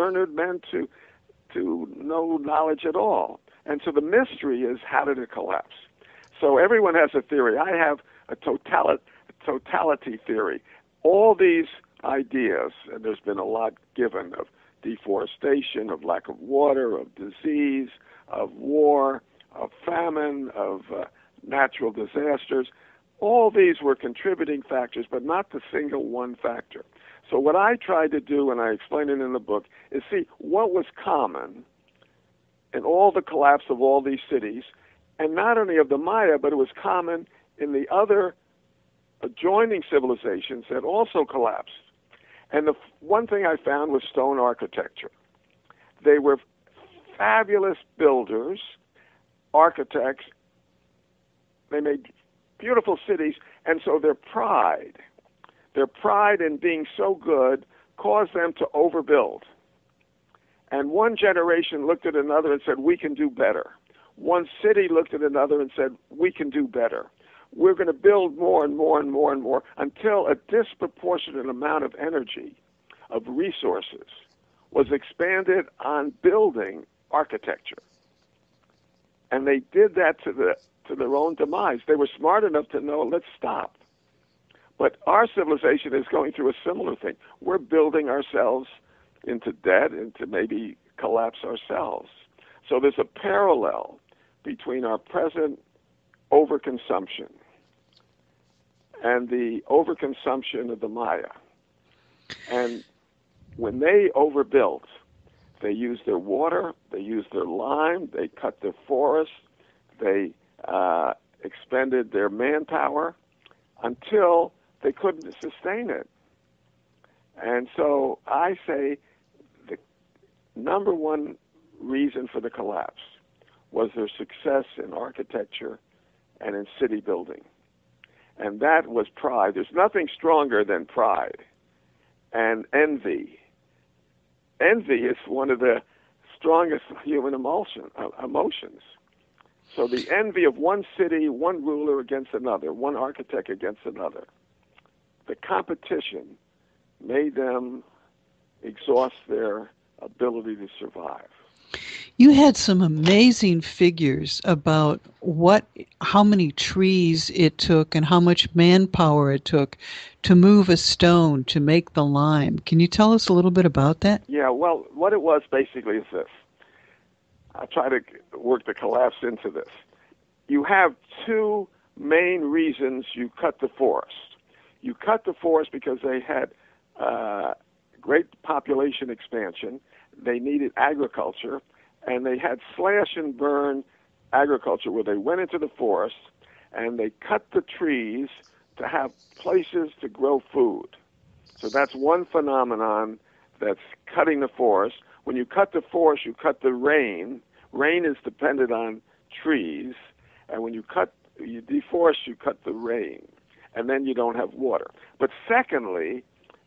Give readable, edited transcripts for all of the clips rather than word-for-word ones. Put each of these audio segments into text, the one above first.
learned men to no knowledge at all. And so the mystery is, how did it collapse? So everyone has a theory. I have a totality theory. All these ideas, and there's been a lot given, of deforestation, of lack of water, of disease, of war, of famine, of natural disasters. All these were contributing factors, but not the single one factor. So what I tried to do, and I explain it in the book, is see what was common in all the collapse of all these cities, and not only of the Maya, but it was common in the other adjoining civilizations that also collapsed. And the one thing I found was stone architecture. They were fabulous builders, architects. They made beautiful cities, and so their pride in being so good caused them to overbuild. And one generation looked at another and said, we can do better. One city looked at another and said, we can do better. We're going to build more and more and more and more until a disproportionate amount of energy, of resources, was expanded on building architecture. And they did that to their own demise. They were smart enough to know, let's stop. But our civilization is going through a similar thing. We're building ourselves into debt and to maybe collapse ourselves. So there's a parallel between our present overconsumption and the overconsumption of the Maya. And when they overbuilt, they used their water, they used their lime, they cut their forests, they expended their manpower until they couldn't sustain it. And so I say the number one reason for the collapse was their success in architecture and in city building. And that was pride. There's nothing stronger than pride and envy. Envy is one of the strongest human emotions. So the envy of one city, one ruler against another, one architect against another, the competition made them exhaust their ability to survive. You had some amazing figures about how many trees it took and how much manpower it took to move a stone to make the lime. Can you tell us a little bit about that? Yeah, well, what it was basically is this. I'll try to work the collapse into this. You have two main reasons you cut the forest. You cut the forest because they had great population expansion. They needed agriculture, and they had slash and burn agriculture where they went into the forest and they cut the trees to have places to grow food. So that's one phenomenon that's cutting the forest. When you cut the forest, you cut the rain. Rain is dependent on trees, and when you deforest, you cut the rain, and then you don't have water. But secondly,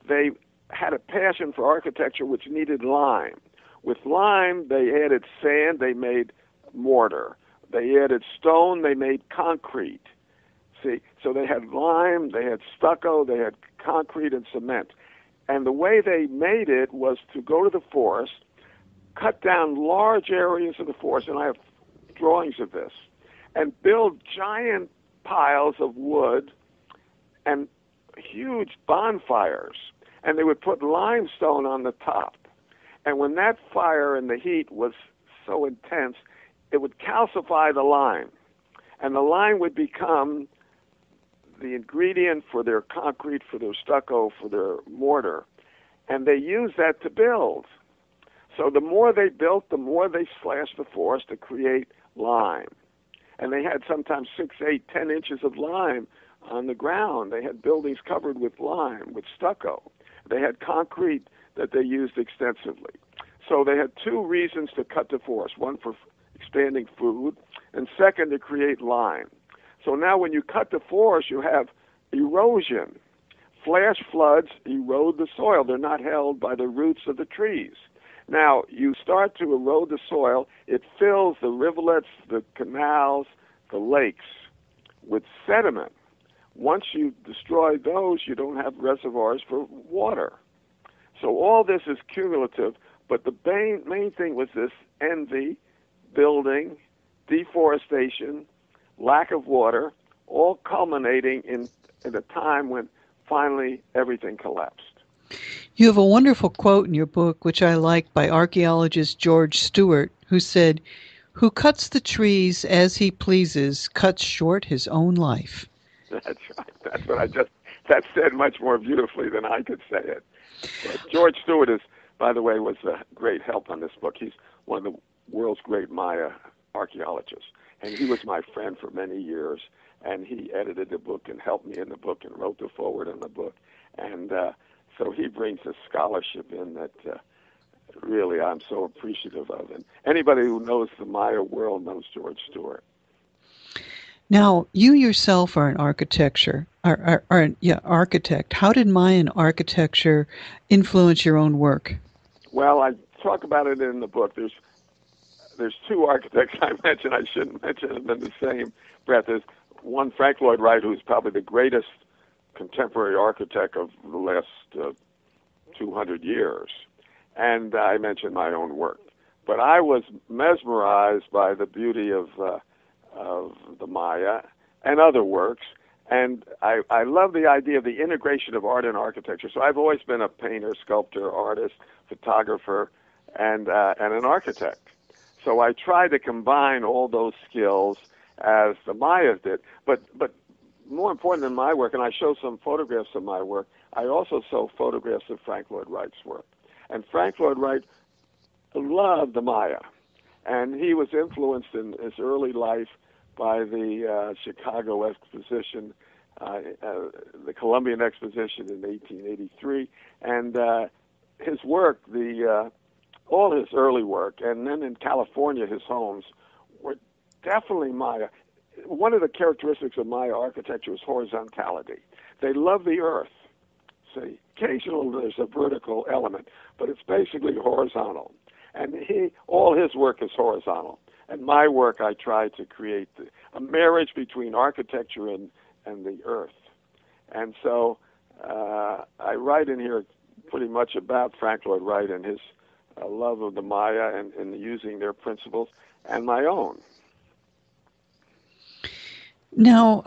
they had a passion for architecture which needed lime. With lime, they added sand, they made mortar. They added stone, they made concrete. See, so they had lime, they had stucco, they had concrete and cement. And the way they made it was to go to the forest, cut down large areas of the forest, and I have drawings of this, and build giant piles of wood and huge bonfires. And they would put limestone on the top. And when that fire and the heat was so intense, it would calcify the lime. And the lime would become the ingredient for their concrete, for their stucco, for their mortar. And they used that to build. So the more they built, the more they slashed the forest to create lime. And they had sometimes 6, 8, 10 inches of lime on the ground. They had buildings covered with lime, with stucco. They had concrete that they used extensively. So they had two reasons to cut the forest, one for expanding food, and second, to create lime. So now when you cut the forest, you have erosion. Flash floods erode the soil. They're not held by the roots of the trees. Now, you start to erode the soil. It fills the rivulets, the canals, the lakes with sediment. Once you destroy those, you don't have reservoirs for water. So all this is cumulative, But the main thing was this envy, building, deforestation, lack of water, all culminating in a time when finally everything collapsed. You have a wonderful quote in your book, which I like, by archaeologist George Stewart, who said, "Who cuts the trees as he pleases cuts short his own life." That's right. That's what that said much more beautifully than I could say it. But George Stewart is, by the way, was a great help on this book. He's one of the world's great Maya archaeologists. And he was my friend for many years. And he edited the book and helped me in the book and wrote the foreword in the book. And so he brings a scholarship in that really I'm so appreciative of. And anybody who knows the Maya world knows George Stewart. Now, you yourself are an architect. How did Mayan architecture influence your own work? Well, I talk about it in the book. There's two architects I mentioned. I shouldn't mention them in the same breath. There's one, Frank Lloyd Wright, who's probably the greatest contemporary architect of the last 200 years. And I mentioned my own work. But I was mesmerized by the beauty of the Maya and other works. And I love the idea of the integration of art and architecture. So I've always been a painter, sculptor, artist, photographer, and an architect. So I try to combine all those skills as the Mayas did. But more important than my work, and I show some photographs of my work, I also show photographs of Frank Lloyd Wright's work. And Frank Lloyd Wright loved the Maya. And he was influenced in his early life by the Chicago Exposition, the Columbian Exposition in 1883. And his work, all his early work, and then in California, his homes, were definitely Maya. One of the characteristics of Maya architecture is horizontality. They love the earth. See, occasionally there's a vertical element, but it's basically horizontal. And all his work is horizontal. And my work, I try to create a marriage between architecture and the earth. And so I write in here pretty much about Frank Lloyd Wright and his love of the Maya and using their principles, and my own. Now,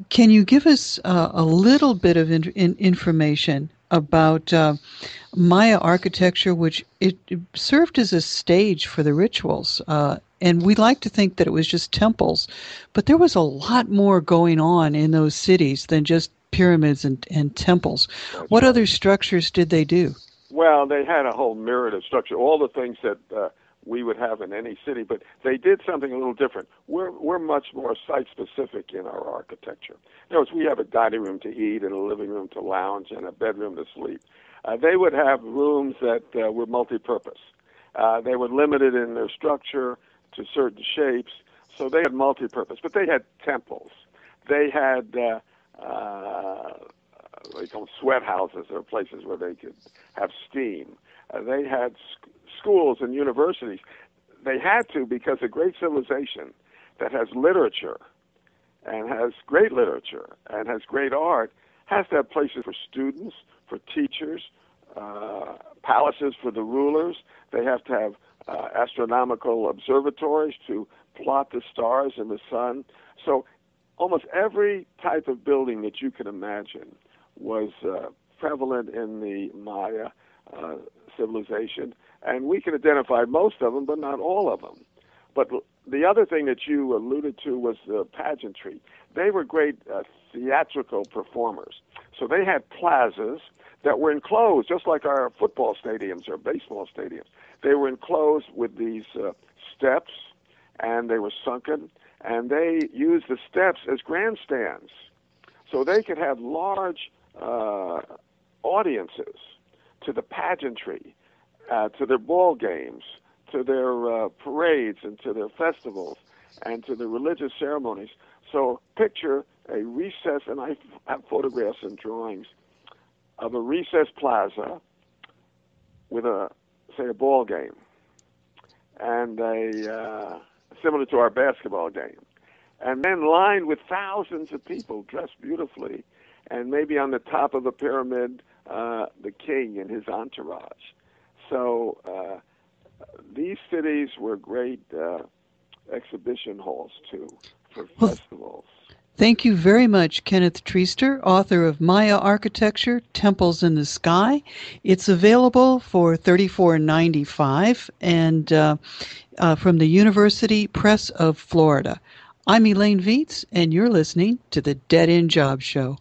can you give us a little bit of information about Maya architecture, which it served as a stage for the rituals? And we like to think that it was just temples, but there was a lot more going on in those cities than just pyramids and temples. That's what right. other structures did they do? Well, they had a whole myriad of structure, all the things that we would have in any city, but they did something a little different. We're much more site-specific in our architecture. In other words, we have a dining room to eat and a living room to lounge and a bedroom to sleep. They would have rooms that were multi-purpose. They were limited in their structure to certain shapes, so they had multi-purpose. But they had temples. They had they call sweat houses, or places where they could have steam. They had schools and universities. They had to, because a great civilization that has literature and has great literature and has great art has to have places for students, for teachers, palaces for the rulers. They have to have astronomical observatories to plot the stars and the sun. So almost every type of building that you can imagine was prevalent in the Maya civilization, and we can identify most of them, but not all of them. But the other thing that you alluded to was the pageantry. They were great theatrical performers. So they had plazas that were enclosed, just like our football stadiums or baseball stadiums. They were enclosed with these steps, and they were sunken, and they used the steps as grandstands. So they could have large audiences to the pageantry, to their ball games, to their parades, and to their festivals, and to the religious ceremonies. So picture a recess, and I have photographs and drawings of a recess plaza with a ball game, and similar to our basketball game, and then lined with thousands of people dressed beautifully, and maybe on the top of the pyramid, the king and his entourage. So these cities were great exhibition halls too for Well, festivals. thank you very much, Kenneth Treister, author of Maya Architecture, Temples in the Sky. It's available for $34.95 and from the University Press of Florida. I'm Elaine Viets, and you're listening to the Dead End Job Show.